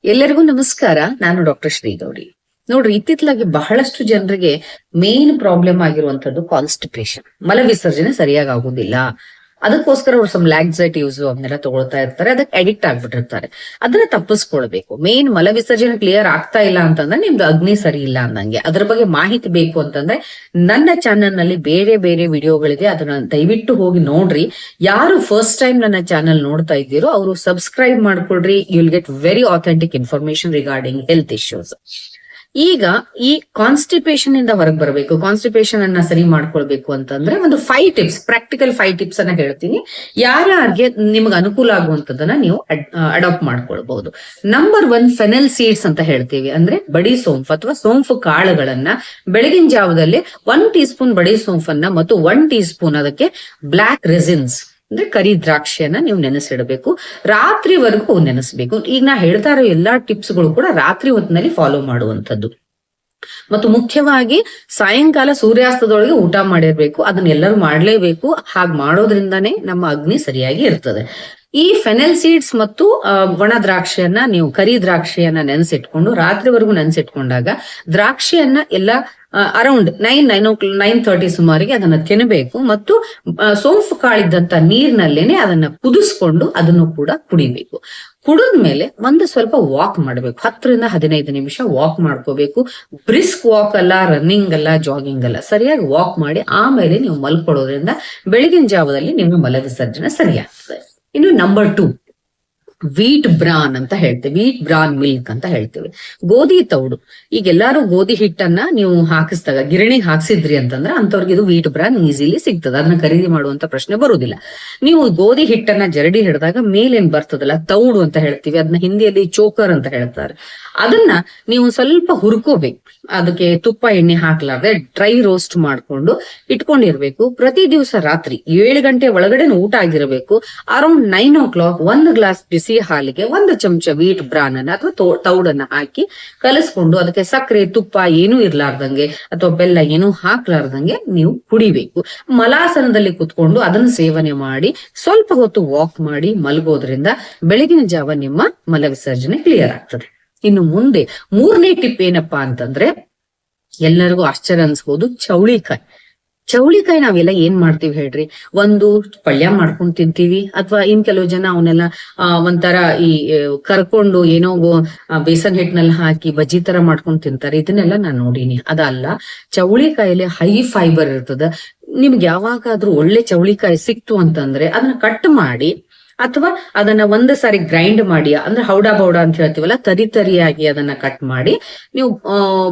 ಎಲ್ಲರಿಗೂ ನಮಸ್ಕಾರ. ನಾನು ಡಾಕ್ಟರ್ ಶ್ರೀಗೌರಿ. ನೋಡ್ರಿ, ಇತ್ತಿತ್ತಲಾಗಿ ಬಹಳಷ್ಟು ಜನರಿಗೆ ಮೇನ್ ಪ್ರಾಬ್ಲಮ್ ಆಗಿರುವಂತದ್ದು ಕಾನ್ಸ್ಟಿಪೇಷನ್, ಮಲ ವಿಸರ್ಜನೆ ಸರಿಯಾಗಿ ಆಗುದಿಲ್ಲ. ಅದಕ್ಕೋಸ್ಕರ ಅವ್ರು ಸಮ್ ಲ್ಯಾಕ್ಸೈಟಿವ್ಸ್ ಅವನ್ನೆಲ್ಲ ತಗೊಳ್ತಾ ಇರ್ತಾರೆ, ಅದಕ್ಕೆ ಅಡಿಕ್ಟ್ ಆಗ್ಬಿಟ್ಟಿರ್ತಾರೆ. ಅದನ್ನ ತಪ್ಪಿಸ್ಕೊಳ್ಬೇಕು. ಮೇನ್ ಮಲ ವಿಸರ್ಜನೆ ಕ್ಲಿಯರ್ ಆಗ್ತಾ ಇಲ್ಲ ಅಂತಂದ್ರೆ ನಿಮ್ದು ಅಗ್ನಿ ಸರಿ ಇಲ್ಲ ಅಂದಂಗೆ. ಅದ್ರ ಬಗ್ಗೆ ಮಾಹಿತಿ ಬೇಕು ಅಂತಂದ್ರೆ ನನ್ನ ಚಾನೆಲ್ ನಲ್ಲಿ ಬೇರೆ ಬೇರೆ ವಿಡಿಯೋಗಳಿದೆ, ಅದನ್ನ ದಯವಿಟ್ಟು ಹೋಗಿ ನೋಡ್ರಿ. ಯಾರು ಫಸ್ಟ್ ಟೈಮ್ ನನ್ನ ಚಾನೆಲ್ ನೋಡ್ತಾ ಇದ್ದೀರೋ ಅವರು ಸಬ್ಸ್ಕ್ರೈಬ್ ಮಾಡ್ಕೊಳ್ರಿ. You will get very authentic information regarding health issues. ಈಗ ಈ ಕಾನ್ಸ್ಟಿಪೇಷನ್ ಇಂದ ಹೊರಗೆ ಬರಬೇಕು, ಕಾನ್ಸ್ಟಿಪೇಷನ್ ಅನ್ನ ಸರಿ ಮಾಡ್ಕೊಳ್ಬೇಕು ಅಂತಂದ್ರೆ ಒಂದು 5 ಟಿಪ್ಸ್, ಪ್ರಾಕ್ಟಿಕಲ್ 5 ಟಿಪ್ಸ್ ಅನ್ನ ಹೇಳ್ತೀನಿ. ಯಾರ್ಯಾರಿಗೆ ನಿಮ್ಗೆ ಅನುಕೂಲ ಆಗುವಂತದನ್ನ ನೀವು ಅಡಾಪ್ಟ್ ಮಾಡ್ಕೊಳ್ಬಹುದು. ನಂಬರ್ 1, ಫೆನಲ್ ಸೀಡ್ಸ್ ಅಂತ ಹೇಳ್ತೀವಿ. ಅಂದ್ರೆ ಬಡಿ ಸೋಂಫು ಅಥವಾ ಸೋಂಫು ಕಾಳುಗಳನ್ನ ಬೆಳಗಿನ ಜಾವದಲ್ಲಿ 1 ಟೀ ಸ್ಪೂನ್ ಬಡಿ ಸೋಂಫನ್ನ ಮತ್ತು 1 ಟೀ ಸ್ಪೂನ್ ಅದಕ್ಕೆ ಬ್ಲಾಕ್ ರೆಸಿನ್ಸ್ ಅಂದ್ರೆ ಕರಿ ದ್ರಾಕ್ಷಿಯನ್ನ ನೀವು ನೆನೆಸಿಡಬೇಕು. ರಾತ್ರಿವರೆಗೂ ನೆನೆಸಬೇಕು. ಈಗ ನಾ ಹೇಳ್ತಾ ಇರೋ ಎಲ್ಲಾ ಟಿಪ್ಸ್ಗಳು ಕೂಡ ರಾತ್ರಿ ಹೊತ್ತಿನಲ್ಲಿ ಫಾಲೋ ಮಾಡುವಂತದ್ದು. ಮತ್ತು ಮುಖ್ಯವಾಗಿ ಸಾಯಂಕಾಲ ಸೂರ್ಯಾಸ್ತದೊಳಗೆ ಊಟ ಮಾಡಿರ್ಬೇಕು. ಅದನ್ನೆಲ್ಲರೂ ಮಾಡ್ಲೇಬೇಕು. ಹಾಗೆ ಮಾಡೋದ್ರಿಂದಾನೇ ನಮ್ಮ ಅಗ್ನಿ ಸರಿಯಾಗಿ ಇರ್ತದೆ. ಈ ಫೆನಲ್ ಸೀಡ್ಸ್ ಮತ್ತು ಒಣ ದ್ರಾಕ್ಷಿಯನ್ನ ನೀವು ಕರಿ ದ್ರಾಕ್ಷಿಯನ್ನ ನೆನೆಸಿಟ್ಕೊಂಡು ರಾತ್ರಿವರೆಗೂ ನೆನೆಸಿಟ್ಕೊಂಡಾಗ ದ್ರಾಕ್ಷಿಯನ್ನ ಎಲ್ಲ ಅರೌಂಡ್ 9:30 ಸುಮಾರಿಗೆ ಅದನ್ನ ತಿನ್ನಬೇಕು. ಮತ್ತು ಸೋಂಫು ಕಾಳಿದ್ದಂತ ನೀರಿನಲ್ಲೇನೆ ಅದನ್ನ ಕುದಿಸ್ಕೊಂಡು ಅದನ್ನು ಕೂಡ ಕುಡಿಬೇಕು. ಕುಡಿದ್ಮೇಲೆ ಒಂದು ಸ್ವಲ್ಪ ವಾಕ್ ಮಾಡ್ಬೇಕು. 10 ರಿಂದ 15 ನಿಮಿಷ ವಾಕ್ ಮಾಡ್ಕೋಬೇಕು. ಬ್ರಿಸ್ಕ್ ವಾಕ್ ಅಲ್ಲ, ರನ್ನಿಂಗ್ ಅಲ್ಲ, ಜಾಗಿಂಗ್ ಅಲ್ಲ, ಸರಿಯಾಗಿ ವಾಕ್ ಮಾಡಿ ಆಮೇಲೆ ನೀವು ಮಲ್ಕೊಳ್ಳೋದ್ರಿಂದ ಬೆಳಗಿನ ಜಾವದಲ್ಲಿ ನಿಮ್ಮ ಮಲ ವಿಸರ್ಜನೆ ಸರಿಯಾಗ್ತದೆ. ಇನ್ನು ನಂಬರ್ 2, ವೀಟ್ ಬ್ರಾನ್ ಅಂತ ಹೇಳ್ತೇವೆ. ವೀಟ್ ಬ್ರಾನ್ ಮಿಲ್ಕ್ ಅಂತ ಹೇಳ್ತೇವೆ. ಗೋಧಿ ತೌಡು. ಈಗ ಎಲ್ಲಾರು ಗೋಧಿ ಹಿಟ್ಟನ್ನ ನೀವು ಹಾಕಿಸಿದಾಗ ಗಿರಣಿಗೆ ಹಾಕ್ಸಿದ್ರಿ ಅಂತಂದ್ರೆ ಅಂತವ್ರಿಗೆ ಇದು ವೀಟ್ ಬ್ರಾನ್ ಈಸಿಲಿ ಸಿಗ್ತದೆ. ಅದನ್ನ ಖರೀದಿ ಮಾಡುವಂತ ಪ್ರಶ್ನೆ ಬರುವುದಿಲ್ಲ. ನೀವು ಗೋಧಿ ಹಿಟ್ಟನ್ನ ಜರಡಿ ಹಿಡಿದಾಗ ಮೇಲೇನ್ ಬರ್ತದಲ್ಲ ತೌಡು ಅಂತ ಹೇಳ್ತೀವಿ, ಅದನ್ನ ಹಿಂದಿಯಲ್ಲಿ ಚೋಕರ್ ಅಂತ ಹೇಳ್ತಾರೆ. ಅದನ್ನ ನೀವು ಸ್ವಲ್ಪ ಹುರ್ಕೋಬೇಕು. ಅದಕ್ಕೆ ತುಪ್ಪ ಎಣ್ಣೆ ಹಾಕ್ಲಾರ್ದೆ ಡ್ರೈ ರೋಸ್ಟ್ ಮಾಡ್ಕೊಂಡು ಇಟ್ಕೊಂಡಿರ್ಬೇಕು. ಪ್ರತಿ ದಿವಸ ರಾತ್ರಿ 7 ಗಂಟೆ ಒಳಗಡೆ ಊಟ ಆಗಿರಬೇಕು. ಅರೌಂಡ್ 9 o'clock 1 ಗ್ಲಾಸ್ ಬಿಸಿ ಹಾಲಿಗೆ 1 ಚಮಚ ವೀಟ್ ಬ್ರಾನ್ ಅನ್ನ ಅಥವಾ ತೌಡನ್ನ ಹಾಕಿ ಕಲಸ್ಕೊಂಡು ಅದಕ್ಕೆ ಸಕ್ಕರೆ, ತುಪ್ಪ ಏನೂ ಇರ್ಲಾರ್ದಂಗೆ ಅಥವಾ ಬೆಲ್ಲ ಏನೂ ಹಾಕ್ಲಾರ್ದಂಗೆ ನೀವು ಕುಡಿಬೇಕು. ಮಲಾಸನದಲ್ಲಿ ಕುತ್ಕೊಂಡು ಅದನ್ನ ಸೇವನೆ ಮಾಡಿ ಸ್ವಲ್ಪ ಹೊತ್ತು ವಾಕ್ ಮಾಡಿ ಮಲಗೋದ್ರಿಂದ ಬೆಳಗಿನ ಜಾವ ನಿಮ್ಮ ಮಲ ವಿಸರ್ಜನೆ ಕ್ಲಿಯರ್ ಆಗ್ತದೆ. ಇನ್ನು ಮುಂದೆ 3ನೇ ಟಿಪ್ ಏನಪ್ಪಾ ಅಂತಂದ್ರೆ ಎಲ್ಲರಿಗೂ ಆಶ್ಚರ್ಯ ಅನ್ಸ್ಬೋದು, ಚೌಳಿಕಾಯಿ. ಚೌಳಿಕಾಯಿ ನಾವೆಲ್ಲ ಏನ್ ಮಾಡ್ತೀವಿ ಹೇಳ್ರಿ? ಒಂದು ಪಲ್ಯ ಮಾಡ್ಕೊಂಡು ತಿಂತೀವಿ, ಅಥವಾ ಇನ್ ಕೆಲವು ಜನ ಅವನ್ನೆಲ್ಲ ಒಂಥರ ಈ ಕರ್ಕೊಂಡು ಏನೋ ಬೇಸನ್ ಹಿಟ್ಟಿನಲ್ಲಿ ಹಾಕಿ ಬಜ್ಜಿ ತರ ಮಾಡ್ಕೊಂಡು ತಿಂತಾರೆ. ಇದನ್ನೆಲ್ಲ ನಾನ್ ನೋಡೀನಿ. ಅದಲ್ಲ, ಚೌಳಿಕಾಯಲ್ಲಿ ಹೈ ಫೈಬರ್ ಇರ್ತದ. ನಿಮ್ಗೆ ಯಾವಾಗಾದ್ರೂ ಒಳ್ಳೆ ಚೌಳಿಕಾಯಿ ಸಿಕ್ತು ಅಂತಂದ್ರೆ ಅದನ್ನ ಕಟ್ ಮಾಡಿ ಅಥವಾ ಅದನ್ನ ಒಂದು ಸಾರಿ ಗ್ರೈಂಡ್ ಮಾಡಿ, ಅಂದ್ರೆ ಹೌಡಾ ಬೌಡ ಅಂತ ಹೇಳ್ತೀವಲ್ಲ, ತರಿಯಾಗಿ ಅದನ್ನ ಕಟ್ ಮಾಡಿ ನೀವು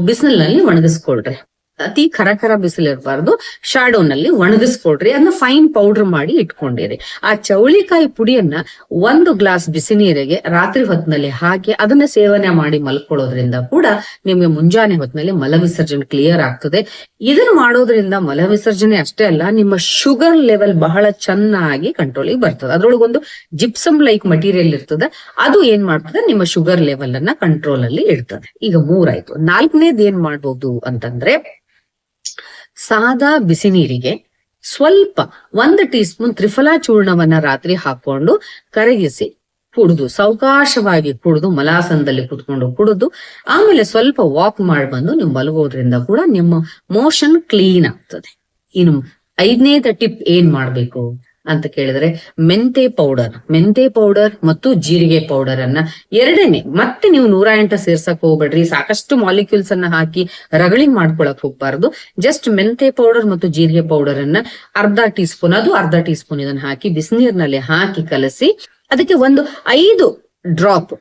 ಬಿಸಿಲಿನಲ್ಲಿ ಒಣಗಿಸ್ಕೊಳ್ರಿ. ಅತಿ ಖರ ಬಿಸಿಲಿರಬಾರ್ದು, ಶಾಡೋನಲ್ಲಿ ಒಣಗಿಸ್ಕೊಳ್ರಿ. ಅದನ್ನ ಫೈನ್ ಪೌಡರ್ ಮಾಡಿ ಇಟ್ಕೊಂಡಿರಿ. ಆ ಚೌಳಿಕಾಯಿ ಪುಡಿಯನ್ನ 1 ಗ್ಲಾಸ್ ಬಿಸಿ ನೀರಿಗೆ ರಾತ್ರಿ ಹೊತ್ತಿನಲ್ಲಿ ಹಾಕಿ ಅದನ್ನ ಸೇವನೆ ಮಾಡಿ ಮಲ್ಕೊಳ್ಳೋದ್ರಿಂದ ಕೂಡ ನಿಮ್ಗೆ ಮುಂಜಾನೆ ಹೊತ್ತಿನಲ್ಲಿ ಮಲ ವಿಸರ್ಜನೆ ಕ್ಲಿಯರ್ ಆಗ್ತದೆ. ಇದನ್ನ ಮಾಡೋದ್ರಿಂದ ಮಲ ವಿಸರ್ಜನೆ ಅಷ್ಟೇ ಅಲ್ಲ, ನಿಮ್ಮ ಶುಗರ್ ಲೆವೆಲ್ ಬಹಳ ಚೆನ್ನಾಗಿ ಕಂಟ್ರೋಲಿಗೆ ಬರ್ತದೆ. ಅದ್ರೊಳಗೊಂದು ಜಿಪ್ಸಮ್ ಲೈಕ್ ಮಟೀರಿಯಲ್ ಇರ್ತದೆ. ಅದು ಏನ್ ಮಾಡ್ತದೆ, ನಿಮ್ಮ ಶುಗರ್ ಲೆವೆಲ್ ಅನ್ನ ಕಂಟ್ರೋಲ್ ಅಲ್ಲಿ ಇಡ್ತದೆ. ಈಗ 3 ಆಯ್ತು. 4ನೇದು ಏನ್ ಮಾಡ್ಬೋದು ಅಂತಂದ್ರೆ, ಸಾದಾ ಬಿಸಿ ನೀರಿಗೆ ಸ್ವಲ್ಪ 1 ಟೀ ಸ್ಪೂನ್ ತ್ರಿಫಲಾ ಚೂರ್ಣವನ್ನ ರಾತ್ರಿ ಹಾಕೊಂಡು ಕರಗಿಸಿ ಕುಡಿದು, ಸಾವಕಾಶವಾಗಿ ಕುಡಿದು, ಮಲಾಸನದಲ್ಲಿ ಕುತ್ಕೊಂಡು ಕುಡಿದು ಆಮೇಲೆ ಸ್ವಲ್ಪ ವಾಕ್ ಮಾಡಿ ಬಂದು ನೀವು ಮಲಗೋದ್ರಿಂದ ಕೂಡ ನಿಮ್ಮ ಮೋಷನ್ ಕ್ಲೀನ್ ಆಗ್ತದೆ. ಇನ್ನು 5ನೇದ ಟಿಪ್ ಏನ್ ಮಾಡ್ಬೇಕು ಅಂತ ಕೇಳಿದ್ರೆ, ಮೆಂತೆ ಪೌಡರ್ ಮತ್ತು ಜೀರಿಗೆ ಪೌಡರ್ ಅನ್ನ ಎರಡನೇ ಮತ್ತೆ ನೀವು 108 ಸೇರ್ಸಕ್ ಹೋಗ್ಬೇಡ್ರಿ. ಸಾಕಷ್ಟು ಮಾಲಿಕ್ಯೂಲ್ಸ್ ಅನ್ನ ಹಾಕಿ ರಗಳಿ ಮಾಡ್ಕೊಳಕ್ ಹೋಗ್ಬಾರ್ದು. ಜಸ್ಟ್ ಮೆಂತೆ ಪೌಡರ್ ಮತ್ತು ಜೀರಿಗೆ ಪೌಡರ್ ಅನ್ನ ಅರ್ಧ ಟೀ ಸ್ಪೂನ್ ಇದನ್ನ ಹಾಕಿ ಬಿಸಿನೀರಿನಲ್ಲಿ ಹಾಕಿ ಕಲಸಿ ಅದಕ್ಕೆ ಒಂದು 5 ಡ್ರಾಪ್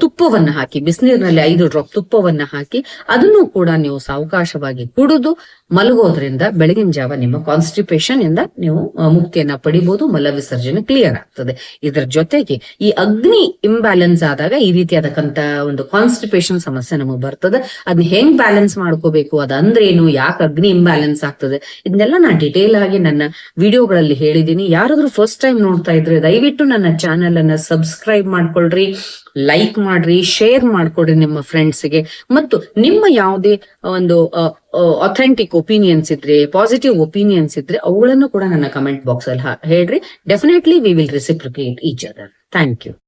ತುಪ್ಪವನ್ನ ಹಾಕಿ, ಬಿಸಿನೀರಿನಲ್ಲಿ 5 ಡ್ರಾಪ್ ತುಪ್ಪವನ್ನ ಹಾಕಿ ಅದನ್ನು ಕೂಡ ನೀವು ಸಾವಕಾಶವಾಗಿ ಕುಡಿದು ಮಲಗೋದ್ರಿಂದ ಬೆಳಗಿನ ಜಾವ ನಿಮ್ಮ ಕಾನ್ಸ್ಟಿಪೇಷನ್ ಇಂದ ನೀವು ಮುಕ್ತಿಯನ್ನ ಪಡಿಬಹುದು. ಮಲ ವಿಸರ್ಜನೆ ಕ್ಲಿಯರ್ ಆಗ್ತದೆ. ಇದರ ಜೊತೆಗೆ ಈ ಅಗ್ನಿ ಇಂಬ್ಯಾಲೆನ್ಸ್ ಆದಾಗ ಈ ರೀತಿಯಾದಕ್ಕಂತ ಒಂದು ಕಾನ್ಸ್ಟಿಪೇಷನ್ ಸಮಸ್ಯೆ ನಮಗೆ ಬರ್ತದೆ. ಅದನ್ನ ಹೆಂಗ್ ಬ್ಯಾಲೆನ್ಸ್ ಮಾಡ್ಕೋಬೇಕು, ಅದಂದ್ರೇನು, ಯಾಕೆ ಅಗ್ನಿ ಇಂಬ್ಯಾಲೆನ್ಸ್ ಆಗ್ತದೆ, ಇದನ್ನೆಲ್ಲ ನಾನು ಡಿಟೇಲ್ ಆಗಿ ನನ್ನ ವಿಡಿಯೋಗಳಲ್ಲಿ ಹೇಳಿದೀನಿ. ಯಾರಾದ್ರೂ ಫಸ್ಟ್ ಟೈಮ್ ನೋಡ್ತಾ ಇದ್ರೆ ದಯವಿಟ್ಟು ನನ್ನ ಚಾನೆಲ್ ಅನ್ನ ಸಬ್ಸ್ಕ್ರೈಬ್ ಮಾಡ್ಕೊಳ್ರಿ, ಲೈಕ್ ಮಾಡ್ರಿ, ಶೇರ್ ಮಾಡ್ಕೊಡ್ರಿ ನಿಮ್ಮ ಫ್ರೆಂಡ್ಸ್ಗೆ. ಮತ್ತು ನಿಮ್ಮ ಯಾವುದೇ ಒಂದು ಅಥೆಂಟಿಕ್ ಒಪಿನಿಯನ್ಸ್ ಇದ್ರೆ, ಪಾಸಿಟಿವ್ ಒಪಿನಿಯನ್ಸ್ ಇದ್ರೆ ಅವುಗಳನ್ನು ಕೂಡ ನನ್ನ ಕಮೆಂಟ್ ಬಾಕ್ಸ್ ಅಲ್ಲಿ ಹೇಳ್ರಿ. Definitely we will reciprocate each other. Thank you.